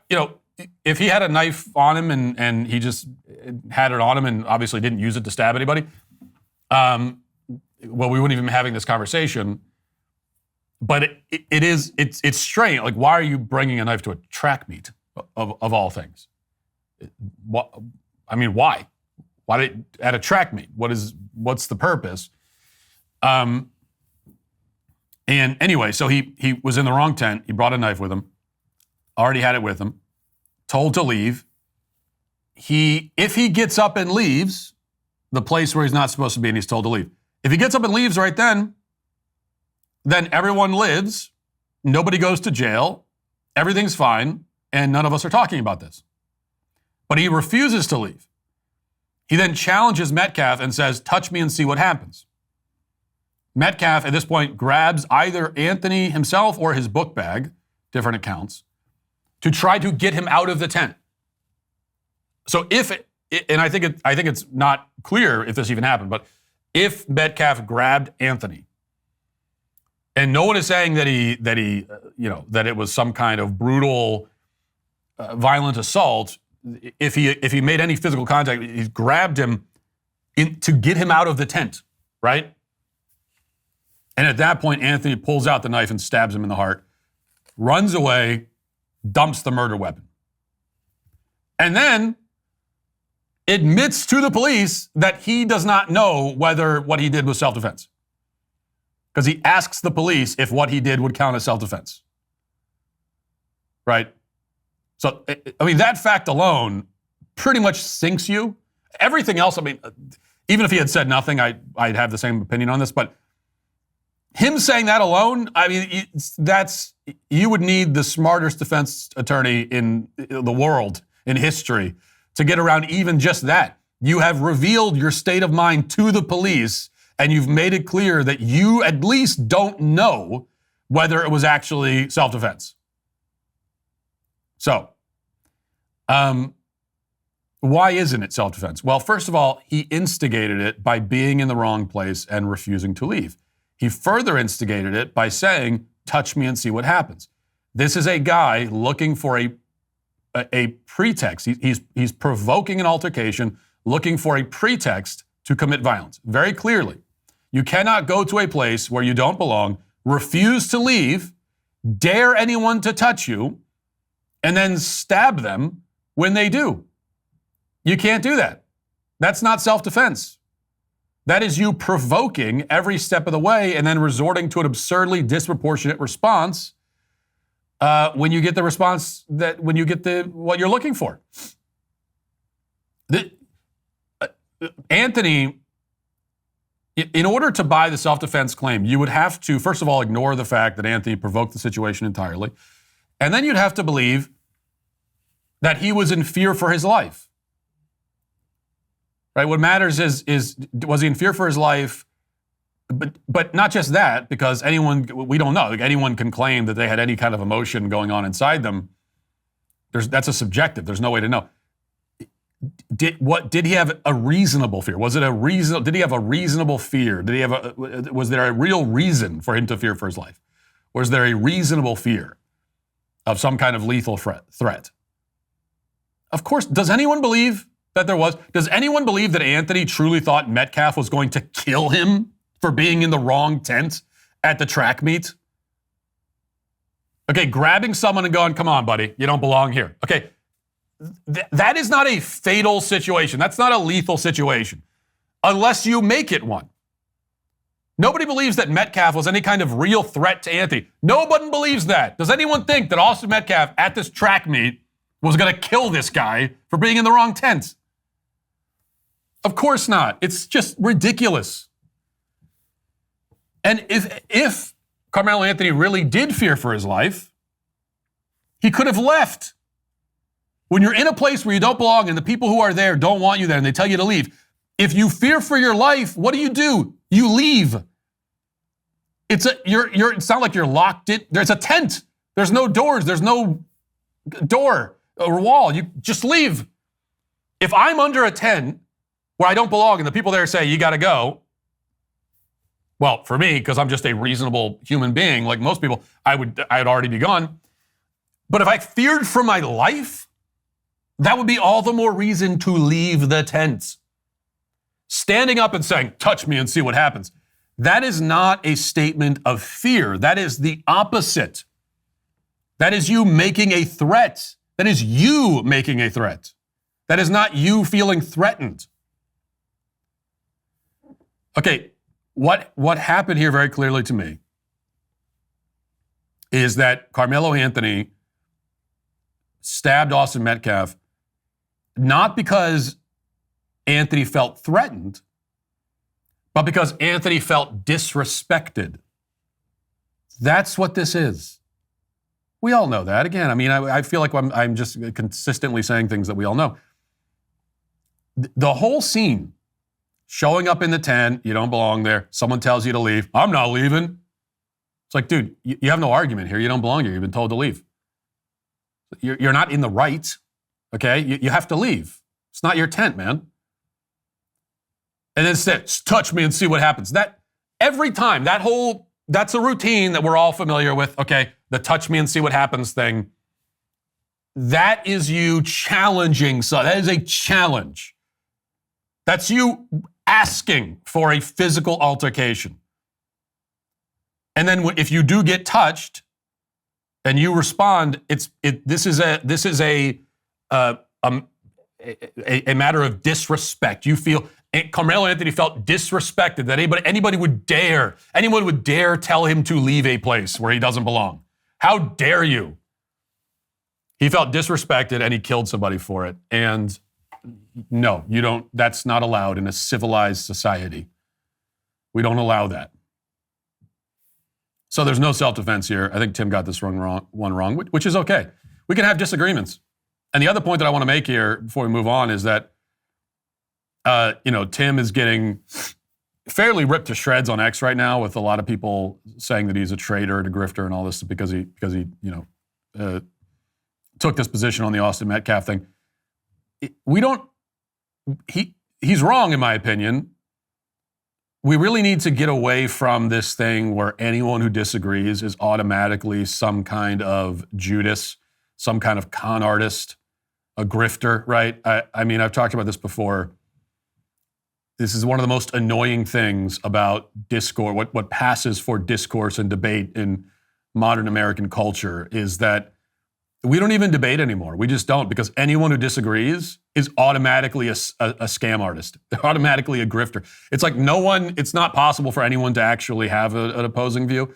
if he had a knife on him and he just had it on him and obviously didn't use it to stab anybody, well, we wouldn't even be having this conversation. But it's strange. Like, why are you bringing a knife to a track meet of all things? I mean, why? Why at a track meet? What's the purpose? And anyway, so he was in the wrong tent. He brought a knife with him. Already had it with him. Told to leave. If he gets up and leaves the place where he's not supposed to be, and he's told to leave. If he gets up and leaves right then everyone lives, nobody goes to jail, everything's fine, and none of us are talking about this. But he refuses to leave. He then challenges Metcalf and says, touch me and see what happens. Metcalf, at this point, grabs either Anthony himself or his book bag, different accounts, to try to get him out of the tent. So and I think it's not clear if this even happened, but if Metcalf grabbed Anthony, and no one is saying that it was some kind of brutal, violent assault. If he made any physical contact, he grabbed him to get him out of the tent, right? And at that point, Anthony pulls out the knife and stabs him in the heart, runs away, dumps the murder weapon, and then admits to the police that he does not know whether what he did was self-defense. Because he asks the police if what he did would count as self-defense. Right? So, I mean, that fact alone pretty much sinks you. Everything else, I mean, even if he had said nothing, I'd have the same opinion on this, but him saying that alone, I mean, you would need the smartest defense attorney in the world, in history, to get around even just that. You have revealed your state of mind to the police, and you've made it clear that you at least don't know whether it was actually self-defense. So, why isn't it self-defense? Well, first of all, he instigated it by being in the wrong place and refusing to leave. He further instigated it by saying, touch me and see what happens. This is a guy looking for a pretext. He's provoking an altercation, looking for a pretext to commit violence. Very clearly. You cannot go to a place where you don't belong, refuse to leave, dare anyone to touch you, and then stab them when they do. You can't do that. That's not self-defense. That is you provoking every step of the way and then resorting to an absurdly disproportionate response when you get the response when you get what you're looking for. Anthony, in order to buy the self-defense claim, you would have to, first of all, ignore the fact that Anthony provoked the situation entirely. And then you'd have to believe that he was in fear for his life. Right? What matters is was he in fear for his life But not just that, because we don't know. Like, anyone can claim that they had any kind of emotion going on inside them. That's a subjective. There's no way to know. Did he have a reasonable fear? Did he have a reasonable fear? Was there a real reason for him to fear for his life? Was there a reasonable fear of some kind of lethal threat? Of course. Does anyone believe that there was? Does anyone believe that Anthony truly thought Metcalf was going to kill him for being in the wrong tent at the track meet? Okay, grabbing someone and going, come on, buddy, you don't belong here. Okay, that is not a fatal situation. That's not a lethal situation, unless you make it one. Nobody believes that Metcalf was any kind of real threat to Anthony. Nobody believes that. Does anyone think that Austin Metcalf at this track meet was going to kill this guy for being in the wrong tent? Of course not. It's just ridiculous. And if Carmelo Anthony really did fear for his life, he could have left. When you're in a place where you don't belong and the people who are there don't want you there and they tell you to leave, if you fear for your life, what do? You leave. It's not like you're locked in. There's a tent. There's no doors. There's no door or wall. You just leave. If I'm under a tent where I don't belong and the people there say, you got to go, well, for me, because I'm just a reasonable human being, like most people, I'd already be gone. But if I feared for my life, that would be all the more reason to leave the tent. Standing up and saying, touch me and see what happens. That is not a statement of fear. That is the opposite. That is you making a threat. That is you making a threat. That is not you feeling threatened. Okay, what happened here very clearly to me is that Carmelo Anthony stabbed Austin Metcalf not because Anthony felt threatened, but because Anthony felt disrespected. That's what this is. We all know that. Again, I mean, I feel like I'm just consistently saying things that we all know. The whole scene, showing up in the tent, you don't belong there, someone tells you to leave, I'm not leaving. It's like, dude, you have no argument here. You don't belong here. You've been told to leave. You're not in the right, okay? You have to leave. It's not your tent, man. And then instead, touch me and see what happens. That every time, that's a routine that we're all familiar with. Okay, the touch me and see what happens thing. That is you challenging. So that is a challenge. That's you asking for a physical altercation. And then if you do get touched and you respond, this is a matter of disrespect. You feel Carmelo Anthony felt disrespected that anyone would dare tell him to leave a place where he doesn't belong. How dare you? He felt disrespected and he killed somebody for it. And no, you don't. That's not allowed in a civilized society. We don't allow that. So there's no self-defense here. I think Tim got this one wrong, which is okay. We can have disagreements. And the other point that I want to make here before we move on is that, Tim is getting fairly ripped to shreds on X right now, with a lot of people saying that he's a traitor and a grifter and all this because he took this position on the Austin Metcalf thing. He's wrong, in my opinion. We really need to get away from this thing where anyone who disagrees is automatically some kind of Judas, some kind of con artist, a grifter, right? I mean, I've talked about this before. This is one of the most annoying things about discourse, what passes for discourse and debate in modern American culture, is that we don't even debate anymore. We just don't, because anyone who disagrees is automatically a scam artist. They're automatically a grifter. It's like it's not possible for anyone to actually have an opposing view.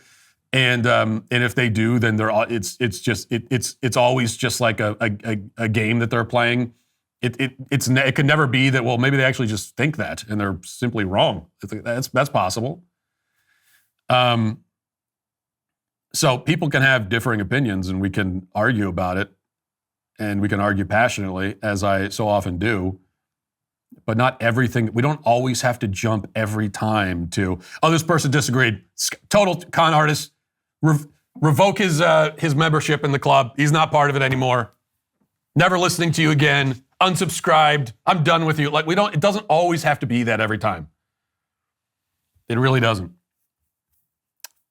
And if they do, then it's always just like a game that they're playing. It could never be that, well, maybe they actually just think that and they're simply wrong. That's possible. So people can have differing opinions and we can argue about it, and we can argue passionately, as I so often do. but not everything. We don't always have to jump every time to, oh, this person disagreed. Total con artist. Revoke his membership in the club. He's not part of it anymore. Never listening to you again. Unsubscribed. I'm done with you. Like, it doesn't always have to be that every time. It really doesn't.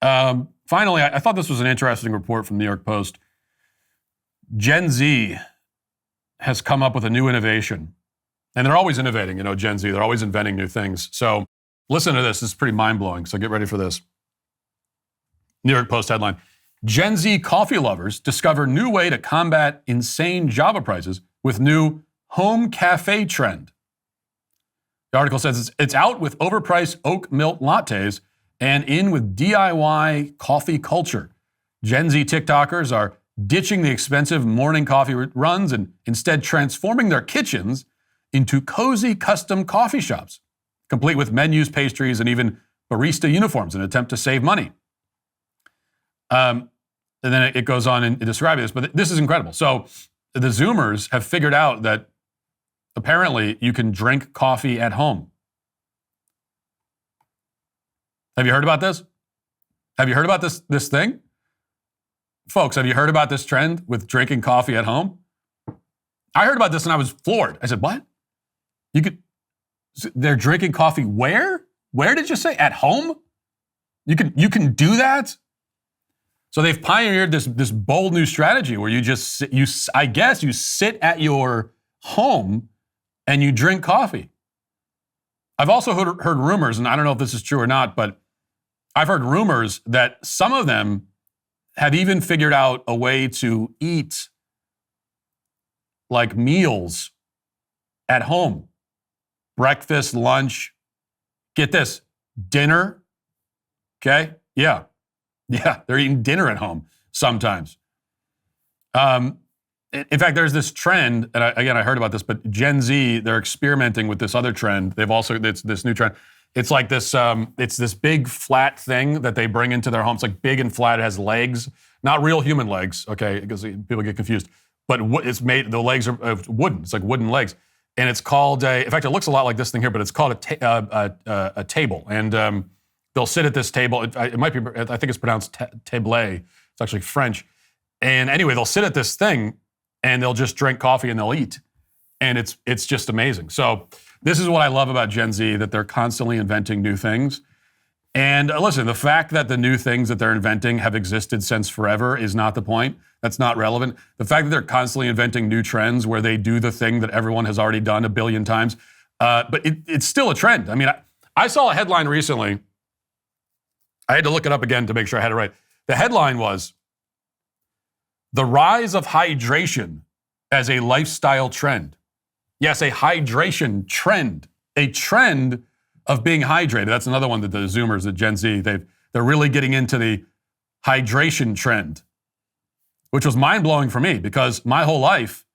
Finally, I thought this was an interesting report from the New York Post. Gen Z has come up with a new innovation. And they're always innovating, Gen Z. They're always inventing new things. So listen to this. This is pretty mind-blowing. So get ready for this. New York Post headline. Gen Z coffee lovers discover new way to combat insane Java prices with new home cafe trend. The article says it's out with overpriced oat milk lattes and in with DIY coffee culture. Gen Z TikTokers are ditching the expensive morning coffee runs and instead transforming their kitchens into cozy custom coffee shops, complete with menus, pastries, and even barista uniforms in an attempt to save money. And then it goes on and describes this, but this is incredible. So the Zoomers have figured out that apparently you can drink coffee at home. Have you heard about this? Have you heard about this thing? Folks, have you heard about this trend with drinking coffee at home? I heard about this and I was floored. I said, what? They're drinking coffee where? Where did you say? At home? You can do that? So they've pioneered this bold new strategy where you sit at your home and you drink coffee. I've also heard rumors, and I don't know if this is true or not, but I've heard rumors that some of them have even figured out a way to eat like meals at home. Breakfast, lunch, get this, dinner, okay? Yeah, they're eating dinner at home sometimes. In fact, there's this trend, and I heard about this, but Gen Z, they're experimenting with this other trend. It's this new trend. It's like this, it's this big flat thing that they bring into their homes. It's like big and flat. It has legs, not real human legs, okay, because people get confused. But the legs are wooden. It's like wooden legs. And it's called in fact, it looks a lot like this thing here, but it's called a table. And they'll sit at this table. It might be, I think it's pronounced table. It's actually French. And anyway, they'll sit at this thing and they'll just drink coffee and they'll eat. And it's just amazing. So this is what I love about Gen Z, that they're constantly inventing new things. And listen, the fact that the new things that they're inventing have existed since forever is not the point. That's not relevant. The fact that they're constantly inventing new trends where they do the thing that everyone has already done a billion times, but it's still a trend. I mean, I saw a headline recently. I had to look it up again to make sure I had it right. The headline was, "The Rise of Hydration as a Lifestyle Trend." Yes, a hydration trend. A trend of being hydrated. That's another one that the Zoomers, the Gen Z, they're really getting into the hydration trend, which was mind-blowing for me because my whole life,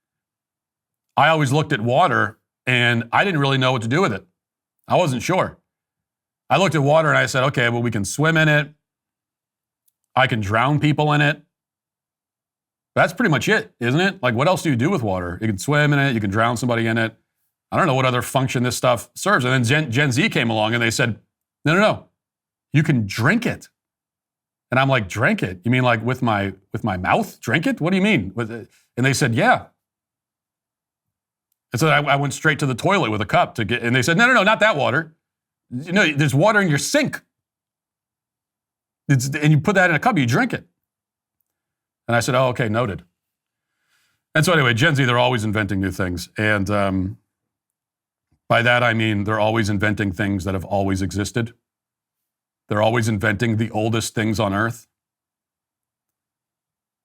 I always looked at water and I didn't really know what to do with it. I wasn't sure. I looked at water and I said, okay, well, we can swim in it. I can drown people in it. That's pretty much it, isn't it? Like, what else do you do with water? You can swim in it. You can drown somebody in it. I don't know what other function this stuff serves. And then Gen Z came along and they said, no. You can drink it. And I'm like, drink it? You mean like with my mouth? Drink it? What do you mean? And they said, yeah. And so I went straight to the toilet with a cup to get, and they said, no, not that water. There's water in your sink. And you put that in a cup, you drink it. And I said, oh, okay, noted. And so anyway, Gen Z, they're always inventing new things. And by that, I mean they're always inventing things that have always existed. They're always inventing the oldest things on earth.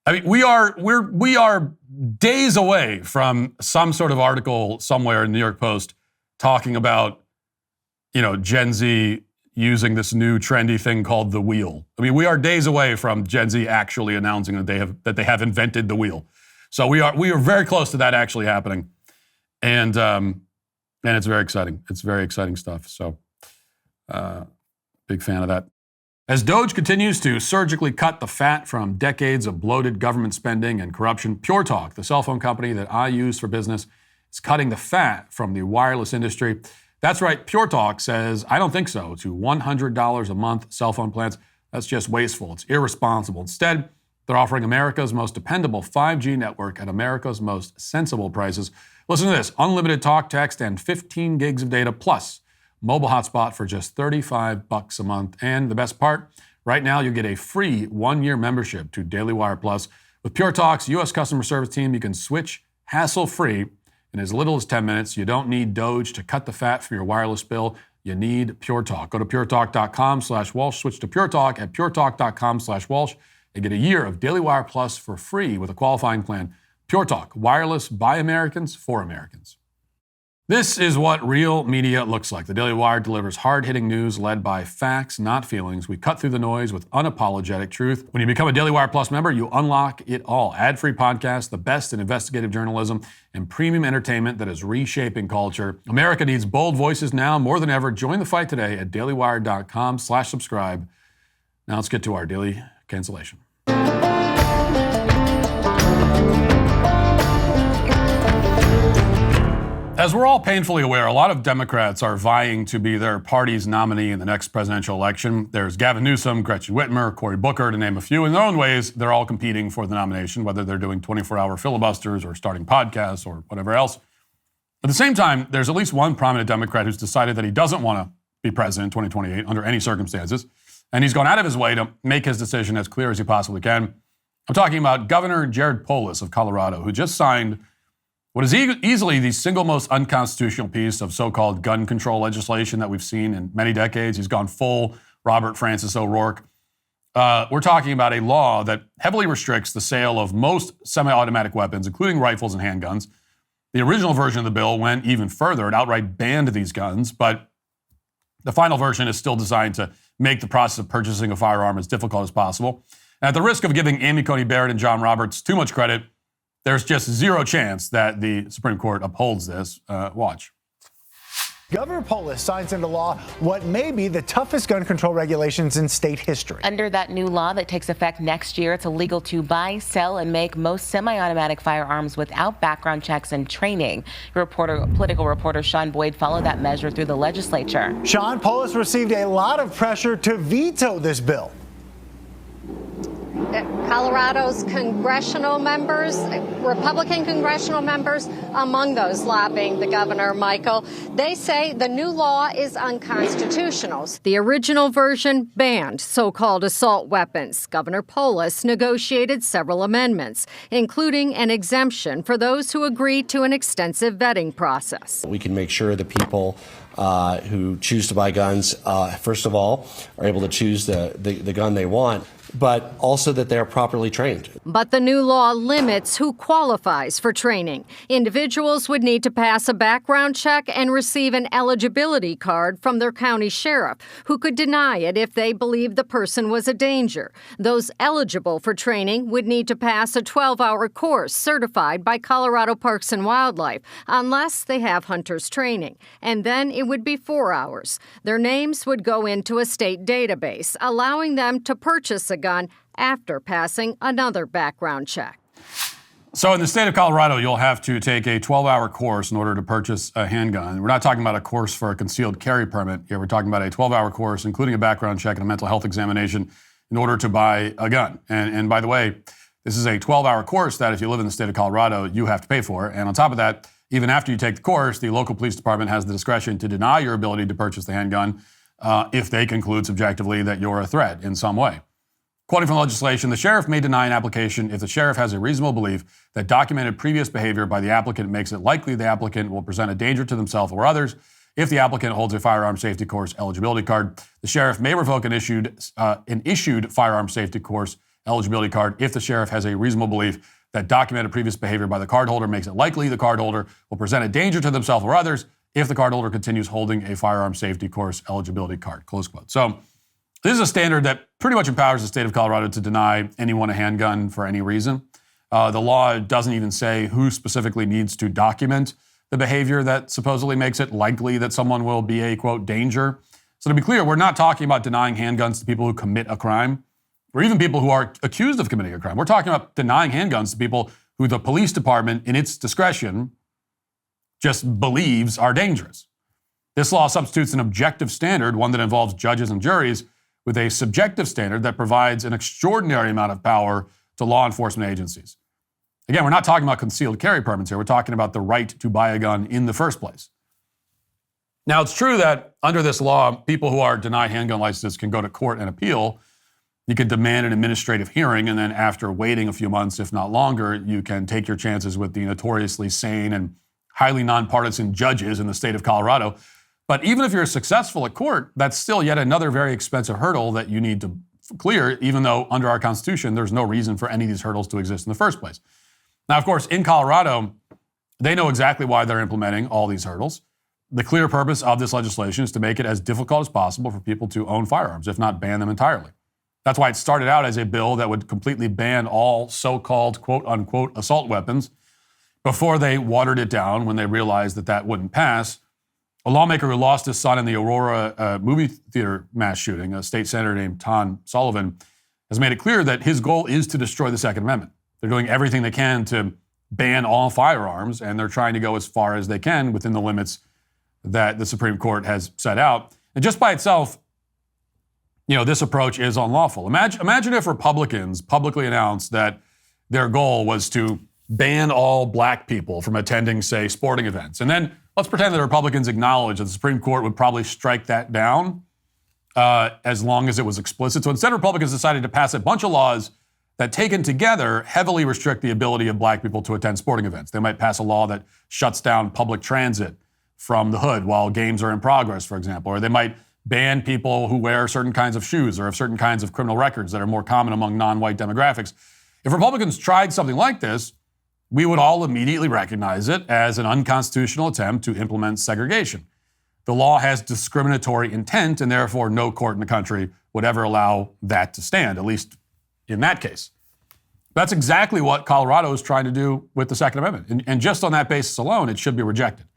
I mean, we are days away from some sort of article somewhere in the New York Post talking about, Gen Z using this new trendy thing called the wheel. I mean, we are days away from Gen Z actually announcing that they have invented the wheel. So we are very close to that actually happening, and it's very exciting. It's very exciting stuff. So, big fan of that. As Doge continues to surgically cut the fat from decades of bloated government spending and corruption, Pure Talk, the cell phone company that I use for business, is cutting the fat from the wireless industry. That's right, Pure Talk says, I don't think so, to $100 a month cell phone plans. That's just wasteful. It's irresponsible. Instead, they're offering America's most dependable 5G network at America's most sensible prices. Listen to this, unlimited talk, text, and 15 gigs of data, plus mobile hotspot for just $35 a month. And the best part, right now you get a free 1-year membership to Daily Wire Plus. With Pure Talk's U.S. customer service team, you can switch hassle-free in as little as 10 minutes. You don't need Doge to cut the fat from your wireless bill. You need Pure Talk. Go to puretalk.com/Walsh. Switch to Pure Talk at puretalk.com/Walsh and get a year of Daily Wire Plus for free with a qualifying plan. Pure Talk, wireless by Americans for Americans. This is what real media looks like. The Daily Wire delivers hard-hitting news led by facts, not feelings. We cut through the noise with unapologetic truth. When you become a Daily Wire Plus member, you unlock it all. Ad-free podcasts, the best in investigative journalism, and premium entertainment that is reshaping culture. America needs bold voices now more than ever. Join the fight today at dailywire.com/subscribe. Now let's get to our daily cancellation. As we're all painfully aware, a lot of Democrats are vying to be their party's nominee in the next presidential election. There's Gavin Newsom, Gretchen Whitmer, Cory Booker, to name a few. In their own ways, they're all competing for the nomination, whether they're doing 24-hour filibusters or starting podcasts or whatever else. At the same time, there's at least one prominent Democrat who's decided that he doesn't want to be president in 2028 under any circumstances, and he's gone out of his way to make his decision as clear as he possibly can. I'm talking about Governor Jared Polis of Colorado, who just signed what is easily the single most unconstitutional piece of so-called gun control legislation that we've seen in many decades. He's gone full Robert Francis O'Rourke. We're talking about a law that heavily restricts the sale of most semi-automatic weapons, including rifles and handguns. The original version of the bill went even further. It outright banned these guns, but the final version is still designed to make the process of purchasing a firearm as difficult as possible. And at the risk of giving Amy Coney Barrett and John Roberts too much credit, there's just zero chance that the Supreme Court upholds this. Watch. Governor Polis signs into law what may be the toughest gun control regulations in state history. Under that new law that takes effect next year, it's illegal to buy, sell, and make most semi-automatic firearms without background checks and training. Political reporter Sean Boyd followed that measure through the legislature. Sean, Polis received a lot of pressure to veto this bill. Colorado's congressional members, Republican congressional members, among those lobbying the governor, Michael, they say the new law is unconstitutional. The original version banned so-called assault weapons. Governor Polis negotiated several amendments, including an exemption for those who agree to an extensive vetting process. We can make sure that people who choose to buy guns, first of all, are able to choose the gun they want, but also that they are properly trained. But the new law limits who qualifies for training. Individuals would need to pass a background check and receive an eligibility card from their county sheriff, who could deny it if they believed the person was a danger. Those eligible for training would need to pass a 12-hour course certified by Colorado Parks and Wildlife, unless they have hunter's training. And then it would be 4 hours. Their names would go into a state database, allowing them to purchase a gun after passing another background check. So in the state of Colorado, you'll have to take a 12-hour course in order to purchase a handgun. We're not talking about a course for a concealed carry permit here. We're talking about a 12-hour course, including a background check and a mental health examination in order to buy a gun. And by the way, this is a 12-hour course that if you live in the state of Colorado, you have to pay for. And on top of that, even after you take the course, the local police department has the discretion to deny your ability to purchase the handgun if they conclude subjectively that you're a threat in some way. Quoting from legislation, the sheriff may deny an application if the sheriff has a reasonable belief that documented previous behavior by the applicant makes it likely the applicant will present a danger to themselves or others. If the applicant holds a firearm safety course eligibility card, the sheriff may revoke an issued firearm safety course eligibility card if the sheriff has a reasonable belief that documented previous behavior by the cardholder makes it likely the cardholder will present a danger to themselves or others if the cardholder continues holding a firearm safety course eligibility card, close quote. So this is a standard that pretty much empowers the state of Colorado to deny anyone a handgun for any reason. The law doesn't even say who specifically needs to document the behavior that supposedly makes it likely that someone will be a, quote, danger. So to be clear, we're not talking about denying handguns to people who commit a crime or even people who are accused of committing a crime. We're talking about denying handguns to people who the police department, in its discretion, just believes are dangerous. This law substitutes an objective standard, one that involves judges and juries, with a subjective standard that provides an extraordinary amount of power to law enforcement agencies. Again, we're not talking about concealed carry permits here. We're talking about the right to buy a gun in the first place. Now, it's true that under this law, people who are denied handgun licenses can go to court and appeal. You can demand an administrative hearing, and then after waiting a few months, if not longer, you can take your chances with the notoriously sane and highly nonpartisan judges in the state of Colorado. But even if you're successful at court, that's still yet another very expensive hurdle that you need to clear, even though under our Constitution, there's no reason for any of these hurdles to exist in the first place. Now, of course, in Colorado, they know exactly why they're implementing all these hurdles. The clear purpose of this legislation is to make it as difficult as possible for people to own firearms, if not ban them entirely. That's why it started out as a bill that would completely ban all so-called quote-unquote assault weapons before they watered it down when they realized that that wouldn't pass. A lawmaker who lost his son in the Aurora movie theater mass shooting, a state senator named Tom Sullivan, has made it clear that his goal is to destroy the Second Amendment. They're doing everything they can to ban all firearms, and they're trying to go as far as they can within the limits that the Supreme Court has set out. And just by itself, this approach is unlawful. Imagine if Republicans publicly announced that their goal was to ban all black people from attending, say, sporting events. And then let's pretend that Republicans acknowledge that the Supreme Court would probably strike that down as long as it was explicit. So instead, Republicans decided to pass a bunch of laws that, taken together, heavily restrict the ability of black people to attend sporting events. They might pass a law that shuts down public transit from the hood while games are in progress, for example. Or they might ban people who wear certain kinds of shoes or have certain kinds of criminal records that are more common among non-white demographics. If Republicans tried something like this, we would all immediately recognize it as an unconstitutional attempt to implement segregation. The law has discriminatory intent, and therefore no court in the country would ever allow that to stand, at least in that case. That's exactly what Colorado is trying to do with the Second Amendment. And just on that basis alone, it should be rejected.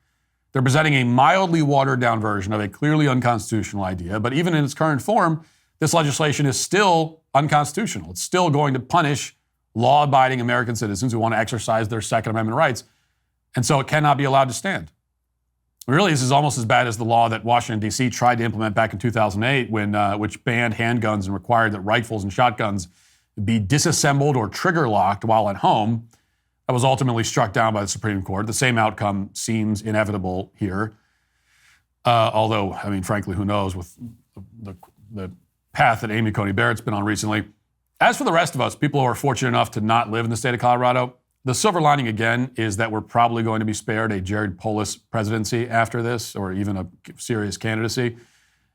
They're presenting a mildly watered-down version of a clearly unconstitutional idea, but even in its current form, this legislation is still unconstitutional. It's still going to punish law-abiding American citizens who want to exercise their Second Amendment rights, and so it cannot be allowed to stand. Really, this is almost as bad as the law that Washington, D.C. tried to implement back in 2008, which banned handguns and required that rifles and shotguns be disassembled or trigger-locked while at home. That was ultimately struck down by the Supreme Court. The same outcome seems inevitable here. Although, frankly, who knows with the path that Amy Coney Barrett's been on recently. As for the rest of us, people who are fortunate enough to not live in the state of Colorado, the silver lining, again, is that we're probably going to be spared a Jared Polis presidency after this, or even a serious candidacy.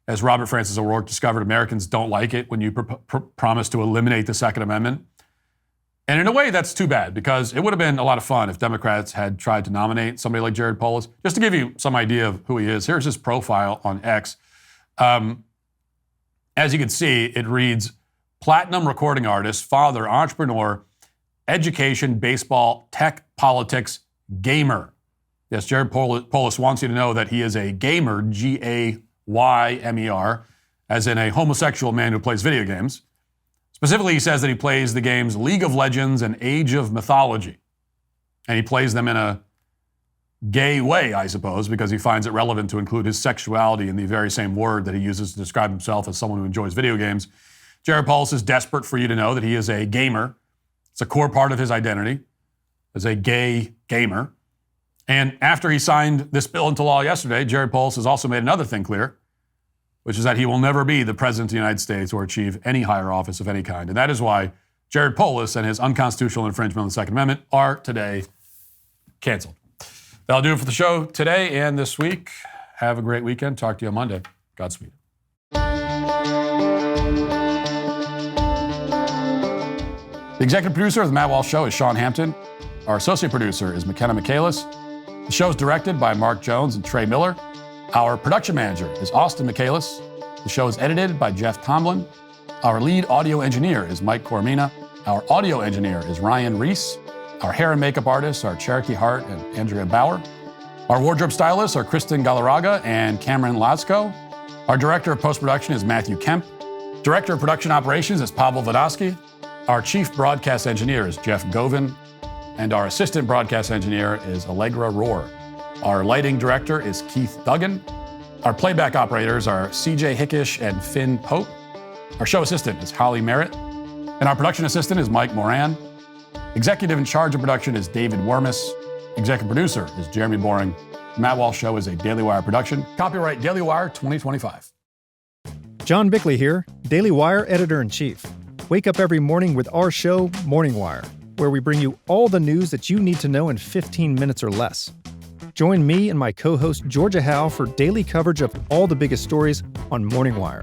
As Robert Francis O'Rourke discovered, Americans don't like it when you promise to eliminate the Second Amendment. And in a way, that's too bad, because it would have been a lot of fun if Democrats had tried to nominate somebody like Jared Polis. Just to give you some idea of who he is, here's his profile on X. As you can see, it reads, platinum recording artist, father, entrepreneur, education, baseball, tech, politics, gamer. Yes, Jared Polis wants you to know that he is a gamer, G-A-Y-M-E-R, as in a homosexual man who plays video games. Specifically, he says that he plays the games League of Legends and Age of Mythology. And he plays them in a gay way, I suppose, because he finds it relevant to include his sexuality in the very same word that he uses to describe himself as someone who enjoys video games. Jared Polis is desperate for you to know that he is a gamer. It's a core part of his identity as a gay gamer. And after he signed this bill into law yesterday, Jared Polis has also made another thing clear, which is that he will never be the president of the United States or achieve any higher office of any kind. And that is why Jared Polis and his unconstitutional infringement of the Second Amendment are today canceled. That'll do it for the show today and this week. Have a great weekend. Talk to you on Monday. Godspeed. The executive producer of the Matt Walsh Show is Sean Hampton. Our associate producer is McKenna Michaelis. The show is directed by Mark Jones and Trey Miller. Our production manager is Austin Michaelis. The show is edited by Jeff Tomlin. Our lead audio engineer is Mike Coromina. Our audio engineer is Ryan Reese. Our hair and makeup artists are Cherokee Hart and Andrea Bauer. Our wardrobe stylists are Kristen Galarraga and Cameron Lasko. Our director of post-production is Matthew Kemp. Director of production operations is Pavel Vodosky. Our chief broadcast engineer is Jeff Govin. And our assistant broadcast engineer is Allegra Rohr. Our lighting director is Keith Duggan. Our playback operators are CJ Hickish and Finn Pope. Our show assistant is Holly Merritt. And our production assistant is Mike Moran. Executive in charge of production is David Wormus. Executive producer is Jeremy Boring. Matt Walsh Show is a Daily Wire production. Copyright Daily Wire 2025. John Bickley here, Daily Wire Editor-in-Chief. Wake up every morning with our show, Morning Wire, where we bring you all the news that you need to know in 15 minutes or less. Join me and my co-host Georgia Howe for daily coverage of all the biggest stories on Morning Wire.